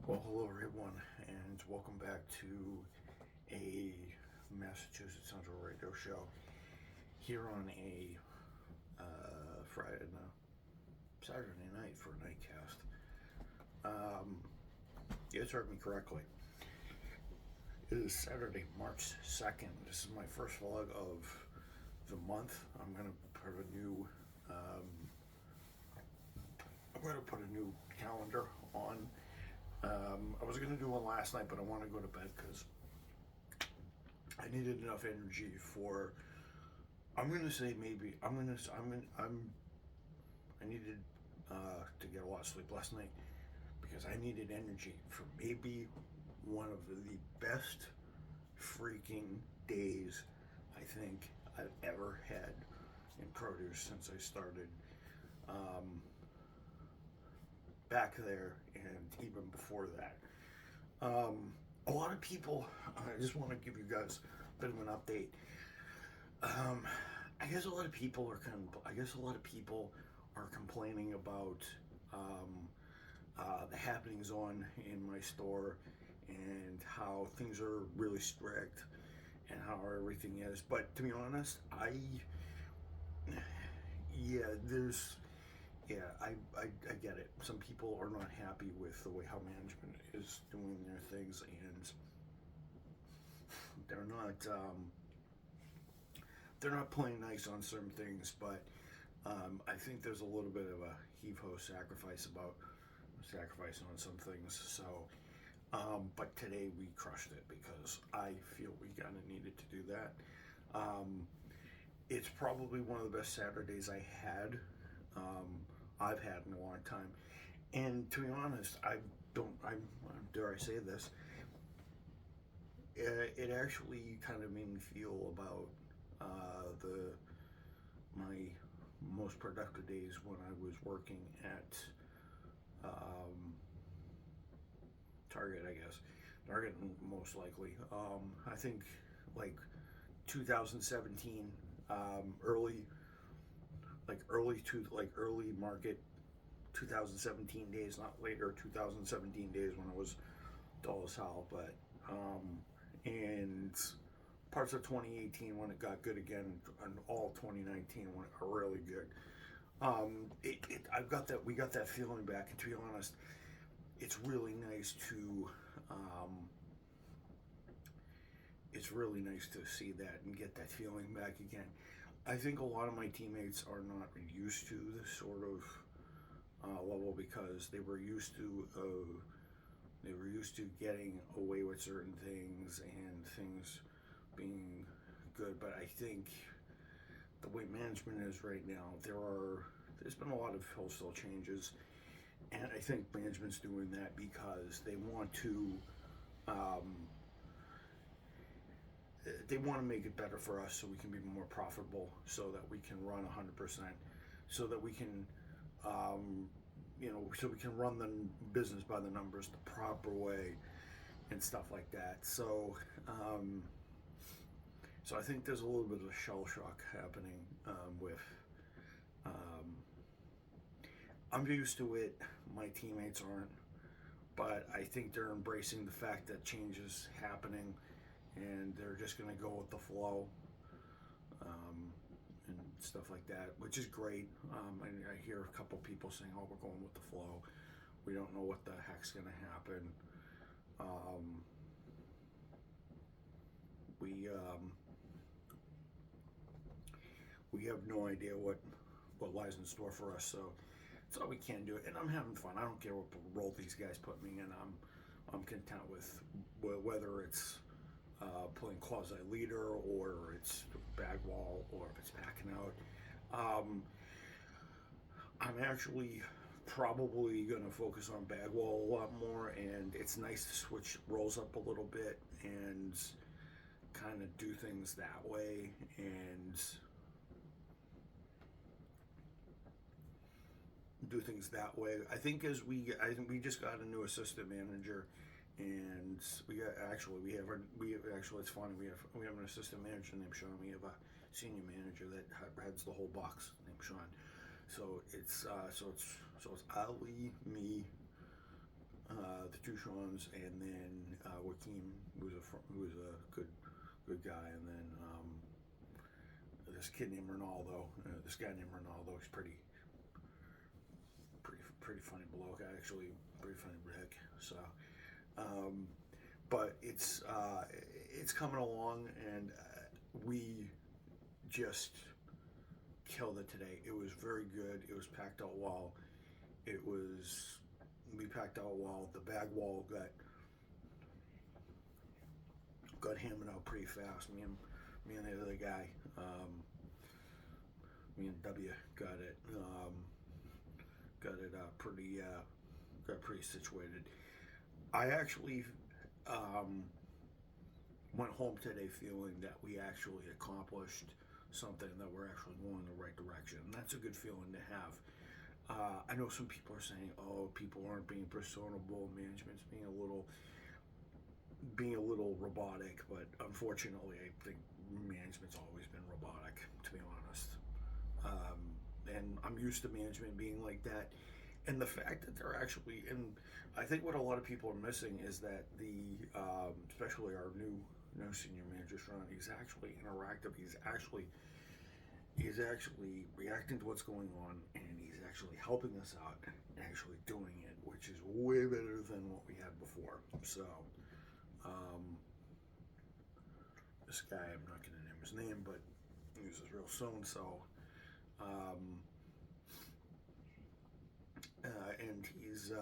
Well, hello everyone, and welcome back to a Massachusetts Central Radio Show here on a Friday, no, Saturday night for a nightcast. You guys heard me correctly. It is Saturday, March 2nd. This is my first vlog of the month. Um, I'm gonna put a new calendar on. I was gonna do one last night, but I want to go to bed because I needed enough energy for. I'm gonna say maybe I needed to get a lot of sleep last night because I needed energy for maybe one of the best freaking days I think I've ever had in produce since I started um, back there and even before that. A lot of people, I just want to give you guys a bit of an update. Um, I guess a lot of people are complaining about um, the happenings on in my store and how things are really strict and how everything is. But to be honest, yeah, there's yeah, I get it. Some people are not happy with the way how management is doing their things, and they're not they're not playing nice on certain things. But I think there's a little bit of a heave ho sacrifice on some things. So, but today we crushed it because I feel we kind of needed to do that. Um, it's probably one of the best Saturdays I've had in a long time. And to be honest, I dare I say this, it actually kind of made me feel about the my most productive days when I was working at um, Target, I guess. Target, most likely. I think like 2017, early early market 2017 days, not later 2017 days when it was dull as hell, but and parts of 2018 when it got good again, and all 2019 when it got really good. I've got that. We got that feeling back, and to be honest, it's really nice to. It's really nice to see that and get that feeling back again. I think a lot of my teammates are not used to this sort of level because they were used to getting away with certain things and things being good. But I think the way management is right now, there's been a lot of wholesale changes, and I think management's doing that because um, they want to make it better for us so we can be more profitable, so that we can run 100%, so that we can so we can run the business by the numbers the proper way and stuff like that. So I think there's a little bit of shell shock happening with. Um, I'm used to it. My teammates aren't, but I think they're embracing the fact that change is happening, and they're just going to go with the flow and stuff like that, which is great. I hear a couple people saying, "Oh, we're going with the flow. We don't know what the heck's going to happen." Um, we we have no idea what lies in store for us. So that's all we can do. And I'm having fun. I don't care what role these guys put me in. I'm content with whether it's playing quasi leader or it's bag wall or if it's packing out. I'm actually probably going to focus on bag wall a lot more, and it's nice to switch roles up a little bit and kind of do things that way. And do things that way. I think we just got a new assistant manager, and it's funny, we have an assistant manager named Sean. We have a senior manager that heads the whole box named Sean. So it's Ali, me, the two Seans, and then Joaquin, who was a good guy, and then this kid named Ronaldo. This guy named Ronaldo. He's pretty funny bloke, actually, pretty funny Rick. So, but it's coming along, and we just killed it today. It was very good. It was packed out well. We packed out well. The bag wall got hammered out pretty fast. Me and the other guy, me and W got it got pretty situated. I actually went home today feeling that we actually accomplished something, that we're actually going in the right direction. And that's a good feeling to have. I know some people are saying, "Oh, people aren't being personable. Management's being a little robotic," but unfortunately, I think management's always been robotic, to be honest. And I'm used to management being like that. And the fact that they're actually, and I think what a lot of people are missing is that especially our new senior manager, Sean, he's actually interactive. He's actually reacting to what's going on, and he's actually helping us out, and actually doing it, which is way better than what we had before. So, this guy, I'm not going to name his name, but he uses real soon. So, and he's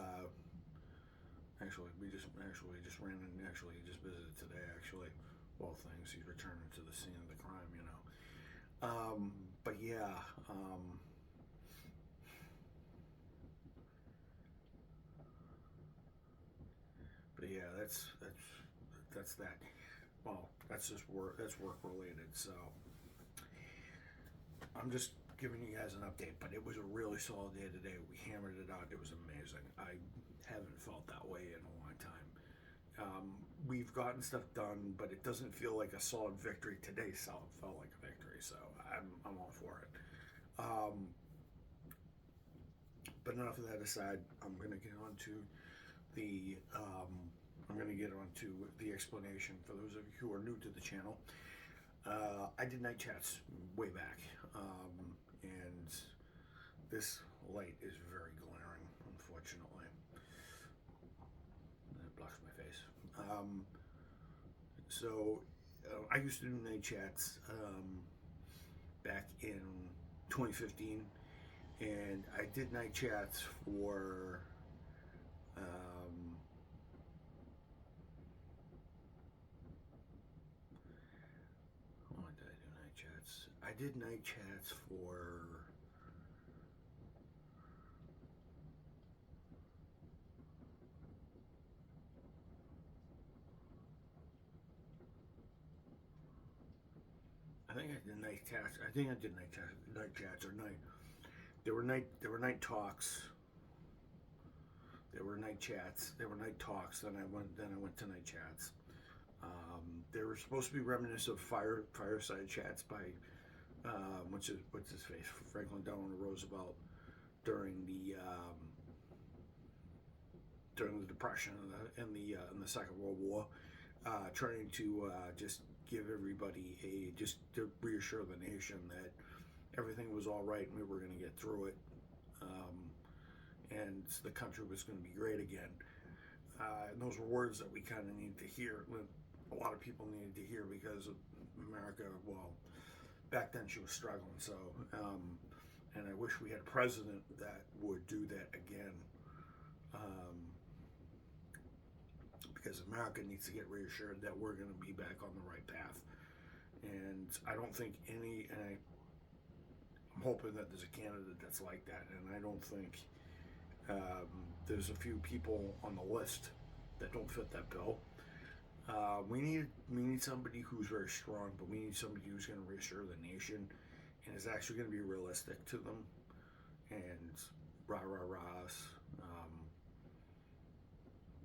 we just ran in. Actually, he just visited today. Actually, well, things, he's returning to the scene of the crime, you know. But yeah, that's that. Well, that's just work. That's work related. So I'm just giving you guys an update. But it was a really solid day today. We hammered it out. It was amazing. I haven't felt that way in a long time. We've gotten stuff done, but it doesn't feel like a solid victory. Today felt like a victory, so I'm all for it. But enough of that aside, I'm gonna get on to the explanation for those of you who are new to the channel. I did night chats way back, and this light is very glaring, unfortunately. It blocks my face. So I used to do night chats back in 2015, and I did night chats for when did I do night chats? I did night chats for I think I did night chats or night. There were night talks. There were night chats. There were night talks. Then I went to night chats. They were supposed to be reminiscent of fireside chats by what's his face, Franklin Delano Roosevelt during the Depression and the Second World War, trying to just give everybody just to reassure the nation that everything was all right and we were going to get through it, and the country was going to be great again. And those were words that we kind of needed to hear. A lot of people needed to hear, because America, well, back then she was struggling. So, and I wish we had a president that would do that again, because America needs to get reassured that we're going to be back on the right path. And I don't think and I'm hoping that there's a candidate that's like that, and I don't think there's a few people on the list that don't fit that bill. We need somebody who's very strong, but we need somebody who's going to reassure the nation and is actually going to be realistic to them, and rah-us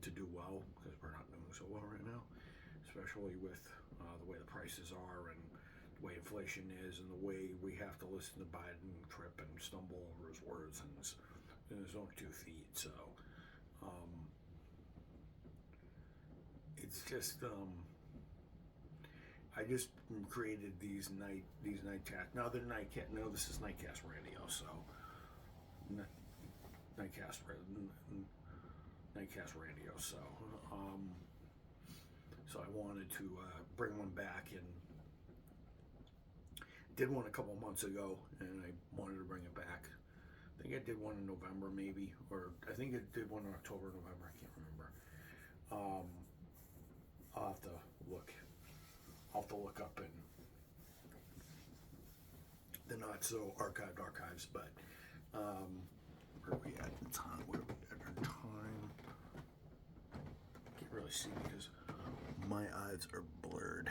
to do well, because we're not doing so well right now, especially with the way the prices are and the way inflation is and the way we have to listen to Biden trip and stumble over his words and his own 2 feet. So just I just created these nightcast. Now they're nightcast. No, this is Nightcast Radio. So Nightcast Nightcast Radio. So so I wanted to bring one back, and did one a couple months ago, and I wanted to bring it back. I think I did one in November, maybe, or I think I did one in October, November. I can't remember. I'll have to look. I'll have to look up in the not so archived archives, but where are we at in time? Where are we at in time? Can't really see because my eyes are blurred.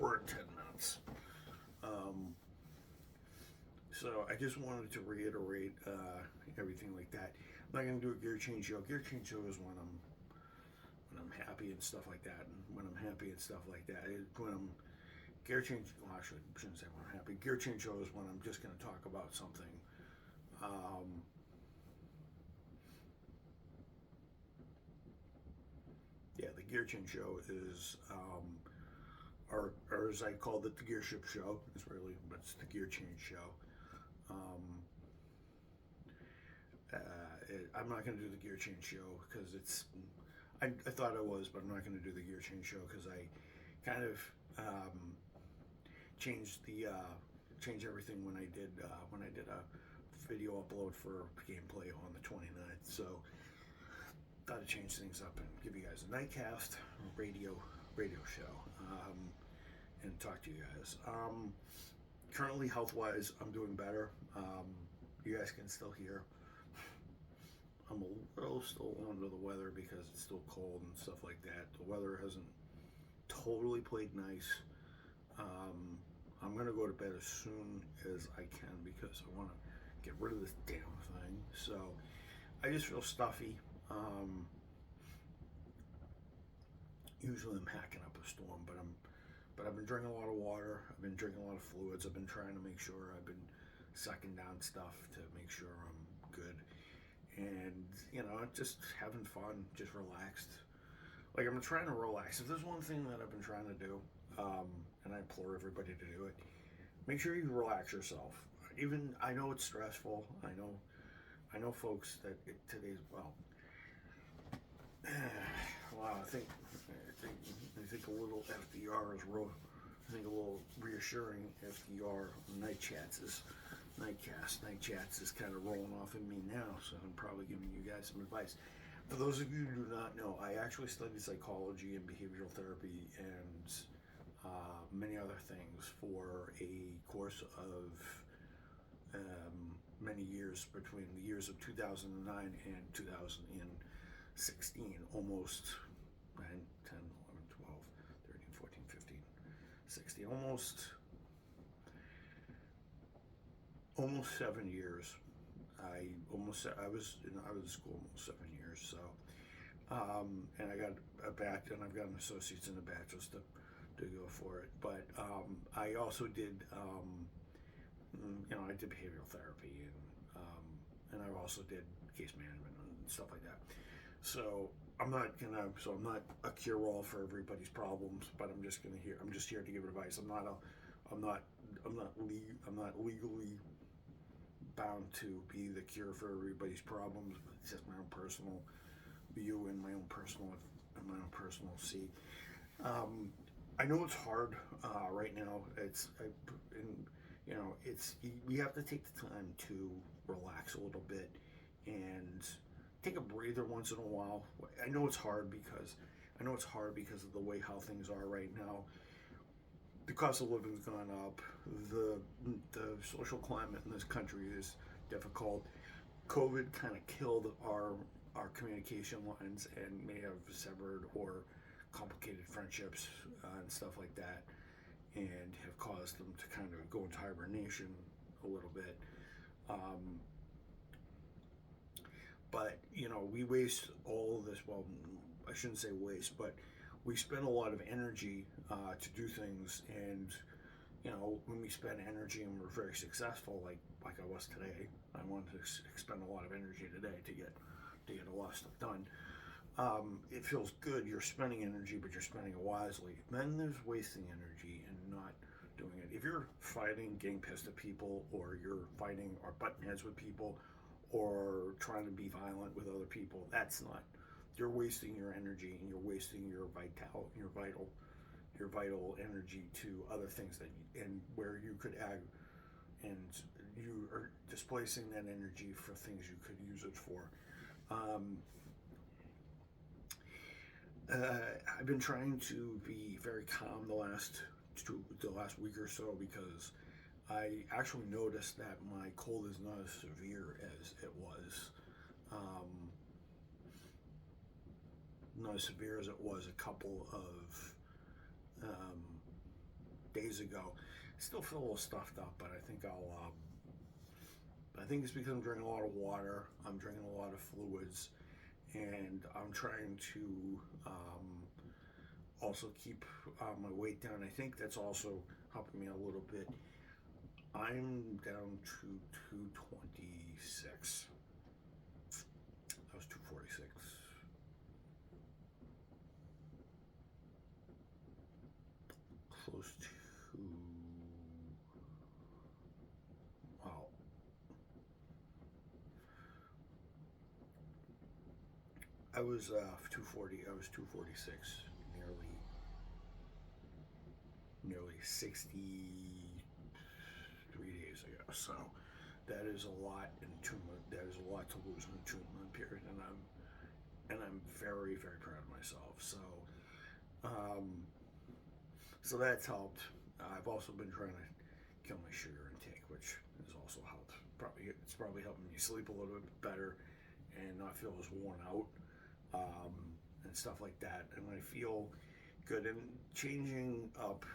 We're at 10 minutes. So I just wanted to reiterate everything like that. I'm not going to do a gear change show. Gear change show is when I'm happy and stuff like that. And when I'm happy and stuff like that, when I'm gear change. Well, actually, I shouldn't say when I'm happy. Gear change show is when I'm just going to talk about something. Yeah, the gear change show is, or as I called it, the Gear Ship Show. It's really, but it's the Gear Change Show. I'm not going to do the Gear Change Show because it's. I thought I was, but I'm not going to do the Gear Change Show because I kind of changed everything when I did a video upload for gameplay on the 29th. So thought I'd change things up and give you guys a Nightcast radio show and talk to you guys. Currently, health-wise, I'm doing better. You guys can still hear. I'm a little still under the weather because it's still cold and stuff like that. The weather hasn't totally played nice. I'm going to go to bed as soon as I can because I want to get rid of this damn thing. So I just feel stuffy. Usually I'm hacking up a storm, but I've been drinking a lot of water. I've been drinking a lot of fluids. I've been trying to make sure I've been sucking down stuff to make sure I'm good. And, just having fun, just relaxed. Like, I'm trying to relax. If there's one thing that I've been trying to do, and I implore everybody to do it, make sure you relax yourself. Even, I know it's stressful. I know folks that today's, well, wow, I think a little FDR is real. I think a little reassuring FDR night chats is kind of rolling off in me now, so I'm probably giving you guys some advice. For those of you who do not know, I actually studied psychology and behavioral therapy and many other things for a course of many years between the years of 2009 and 2016, almost 9, 10, 11, 12, 13, 14, 15, 16, almost 7 years. I was in school almost 7 years. So, and I got I've got an associate's and a bachelor's to go for it. But I also did, I did behavioral therapy and I also did case management and stuff like that. So I'm not a cure-all for everybody's problems, but I'm just here to give advice. I'm not legally bound to be the cure for everybody's problems. But it's just my own personal view and my own personal see. I know it's hard right now. We have to take the time to relax a little bit and take a breather once in a while. I know it's hard because of the way how things are right now. The cost of living's gone up. The social climate in this country is difficult. COVID kind of killed our communication lines and may have severed or complicated friendships and stuff like that, and have caused them to kind of go into hibernation a little bit. But we waste all of this. Well, I shouldn't say waste, but we spend a lot of energy to do things, and when we spend energy and we're very successful, like I was today, I wanted to spend a lot of energy today to to get a lot of stuff done. It feels good. You're spending energy, but you're spending it wisely. Then there's wasting energy and not doing it. If you're fighting, getting pissed at people, or you're fighting or butting heads with people, or trying to be violent with other people, that's not. You're wasting your energy, and you're wasting your vital energy to other things and where you could add, and you are displacing that energy for things you could use it for. I've been trying to be very calm the last week or so, because I actually noticed that my cold is not as severe as it was. Not as severe as it was a couple of days ago. Still feel a little stuffed up, but I think I think it's because I'm drinking a lot of water. I'm drinking a lot of fluids, and I'm trying to also keep my weight down. I think that's also helping me a little bit. I'm down to 226. I was 246. Close to, well, I was 240. I was 246 nearly 63 days ago. So that is a lot in 2 months. That is a lot to lose in a 2-month period, and I'm very, very proud of myself. So that's helped. I've also been trying to kill my sugar intake, which has also helped. It's probably helping me sleep a little bit better and not feel as worn out, and stuff like that. And I feel good. And changing up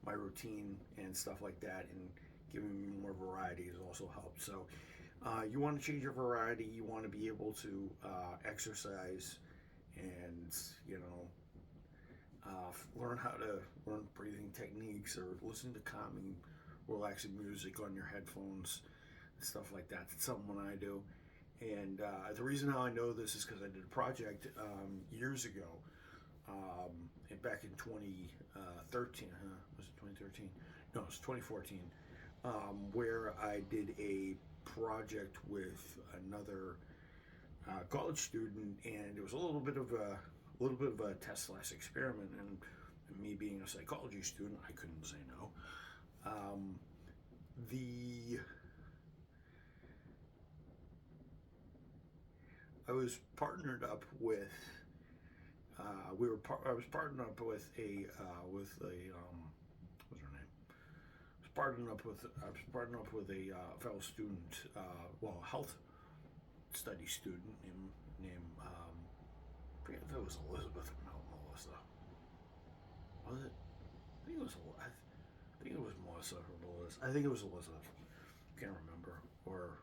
my routine and stuff like that, and giving me more variety has also helped. So you want to change your variety. You want to be able to exercise, and learn breathing techniques, or listen to calming, relaxing music on your headphones, stuff like that. It's something I do. And the reason how I know this is because I did a project years ago, back in 2013. Was it 2013? No, it was 2014, where I did a project with another college student, and it was a little bit of a test/experiment. And me being a psychology student, I couldn't say no. I was partnered up with. I was partnered up with a what's her name? I was partnered up with a fellow student, health study student named I forget if it was Elizabeth or Melissa. Was it? I think it was Melissa or Melissa. I think it was Elizabeth. Can't remember. Or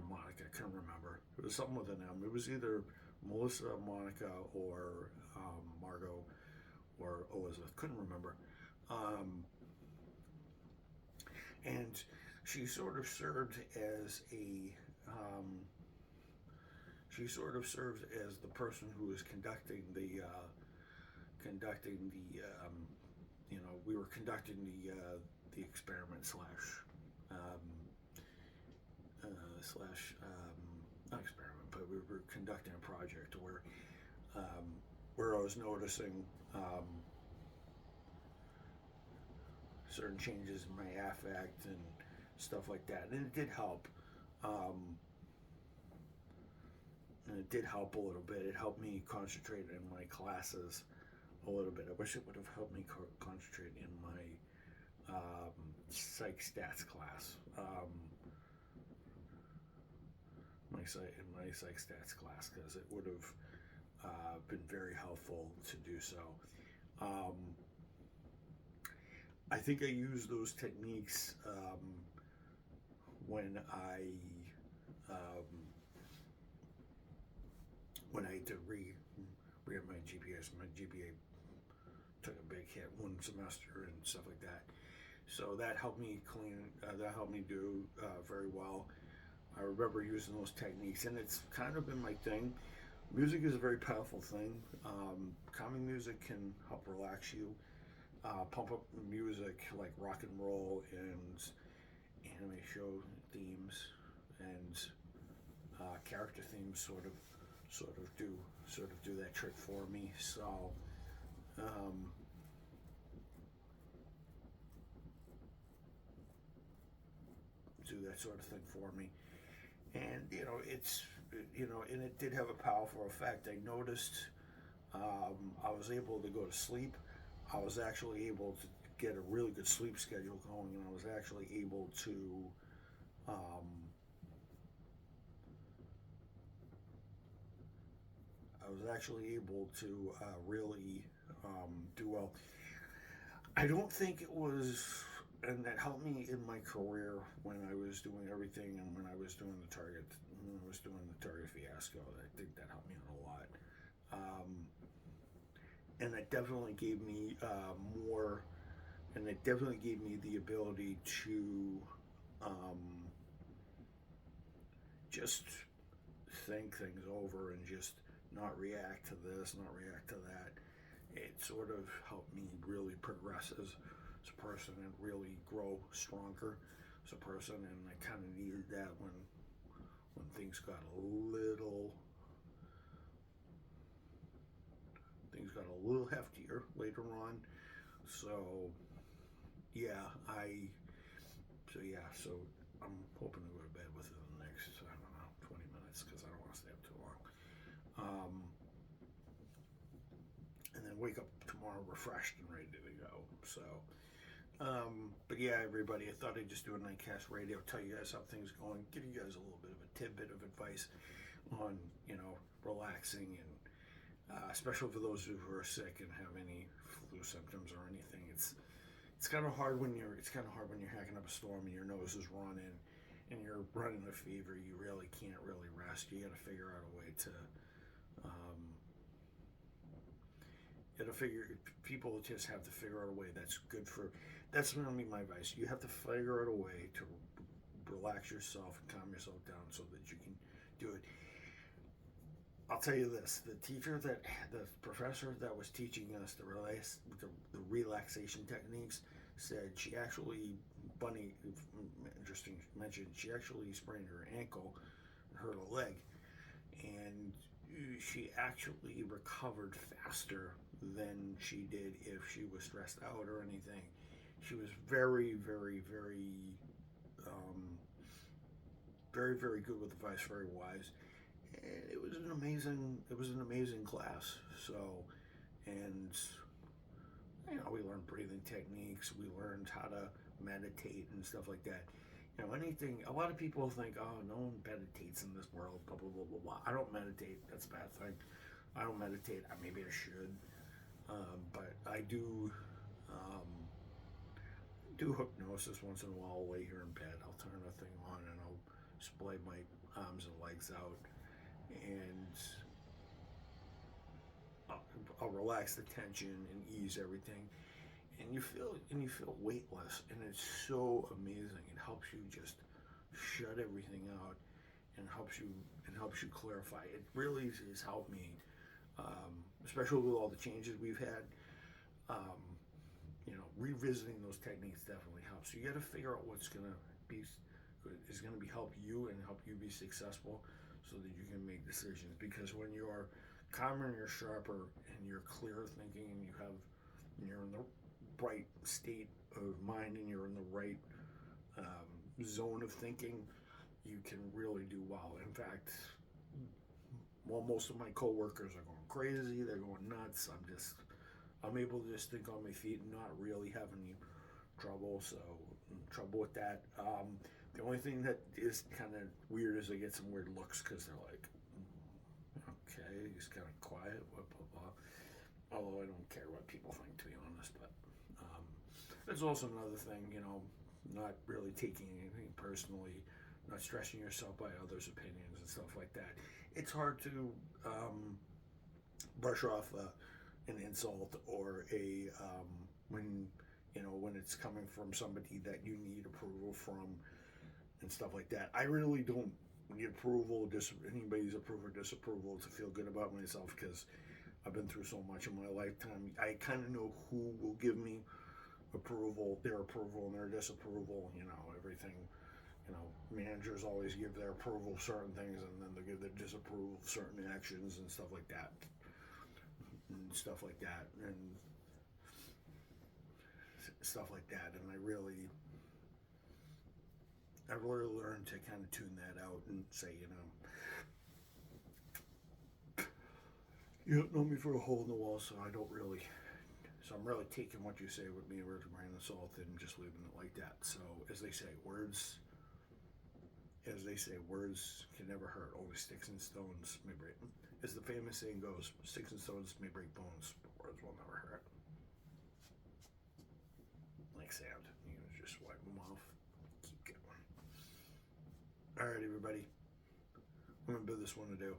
Monica. Can't remember. It was something with an M. It was either Melissa, Monica, or Margot, or Elizabeth. Couldn't remember. And she sort of served as the person who was conducting the we were conducting the experiment not experiment, but we were conducting a project where I was noticing certain changes in my affect and stuff like that, and it did help. And it did help a little bit. It helped me concentrate in my classes a little bit. I wish it would have helped me concentrate in my psych stats class. My psych stats class, because it would have been very helpful to do so. I think I use those techniques when I had to re my GPA. My GPA took a big hit one semester and stuff like that. So that helped me do very well. I remember using those techniques, and it's kind of been my thing. Music is a very powerful thing. Calming music can help relax you. Pump up music like rock and roll and anime show themes and character themes sort of do that trick for me. So um, do that sort of thing for me. And and it did have a powerful effect. I noticed I was able to go to sleep. I was actually able to get a really good sleep schedule going, and I was actually able to um, really do well. I don't think it was, and that helped me in my career when I was doing everything, and when I was doing the Target fiasco. I think that helped me out a lot, and that definitely gave me more, and it definitely gave me the ability to um, just think things over and just not react to this, not react to that. It sort of helped me really progress as a person and really grow stronger as a person. And I kind of needed that when things got a little heftier later on. So yeah, so I'm hoping to go to bed within the next, I don't know, 20 minutes because I don't want to stay up too long. And then wake up tomorrow refreshed and ready to go. So, but yeah, everybody, I thought I'd just do a nightcast radio, tell you guys how things are going, give you guys a little bit of a tidbit of advice on, relaxing and especially for those who are sick and have any flu symptoms or anything. It's kind of hard when you're hacking up a storm and your nose is running and you're running a fever. You really can't really rest. You got to figure out a way to um, people just have to figure out a way that's good for. That's going to be my advice. You have to figure out a way to relax yourself and calm yourself down so that you can do it. I'll tell you this: the professor that was teaching us the relaxation techniques said she actually, interesting mentioned, she actually sprained her ankle, hurt her leg, and she actually recovered faster than she did if she was stressed out or anything. She was very, very, very, very good with advice, very wise. And it was an amazing class. So, and we learned breathing techniques. We learned how to meditate and stuff like that. Anything. A lot of people think, oh, no one meditates in this world. Blah blah blah blah blah. I don't meditate. That's a bad thing. I don't meditate. Maybe I should, but I do. Do hypnosis once in a while. I'll lay here in bed. I'll turn the thing on and I'll splay my arms and legs out, and I'll relax the tension and ease everything, and you feel weightless, and it's so amazing. It helps you just shut everything out, and helps you clarify. It really has helped me, especially with all the changes we've had. Revisiting those techniques definitely helps. So you got to figure out what's gonna be is going to be help you and help you be successful, so that you can make decisions. Because when you're calmer and you're sharper and you're clearer thinking and you're in the right state of mind and you're in the right zone of thinking, you can really do well. In fact, while most of my coworkers are going crazy, they're going nuts, I'm able to just think on my feet and not really have any trouble with that. The only thing that is kind of weird is I get some weird looks because they're like, okay, he's kind of quiet, blah, blah, blah. Although I don't care what people think, to be honest. But there's also another thing, not really taking anything personally, not stressing yourself by others' opinions and stuff like that. It's hard to brush off an insult or when it's coming from somebody that you need approval from, and stuff like that. I really don't need approval, anybody's approval or disapproval to feel good about myself, because I've been through so much in my lifetime. I kind of know who will give me approval, their approval and their disapproval, everything. Managers always give their approval of certain things, and then they give their disapproval of certain actions and stuff like that. And stuff like that. And I really learned to kind of tune that out and say, you don't know me for a hole in the wall, so I'm really taking what you say with me with a grain of salt and just leaving it like that. So, as they say, words can never hurt. Only sticks and stones may break. As the famous saying goes, sticks and stones may break bones, but words will never hurt. Like sand. Just wipe them off. Keep going. Alright, everybody. I'm going to bid this one to do.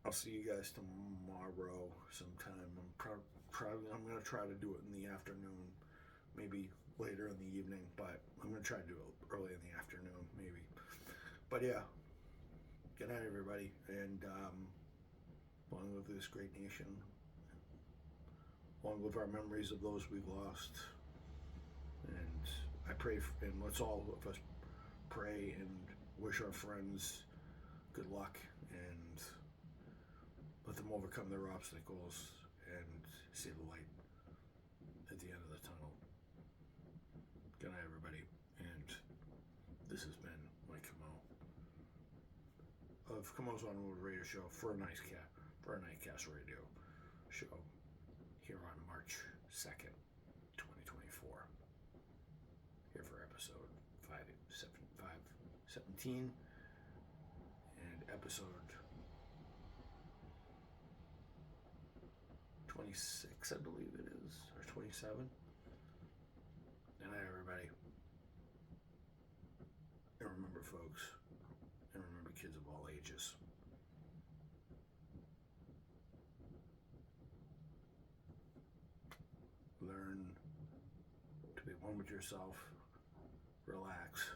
I'll see you guys tomorrow sometime. I'm going to try to do it in the afternoon, maybe later in the evening, but I'm going to try to do it early in the afternoon, maybe. But yeah, good night, everybody, and long live this great nation. Long live our memories of those we've lost. And I pray, and let's all of us pray and wish our friends good luck, and let them overcome their obstacles and see the light at the end of the tunnel. Good night, everybody, and this has been Mike Camo of Camo's Automotive Radio Show for a Nightcast Radio Show here on March 2nd, 2024. Here for episode 517 and episode 26, I believe it is, or 27. Good night, everybody. And remember, folks, and remember, kids of all ages, learn to be one with yourself, relax,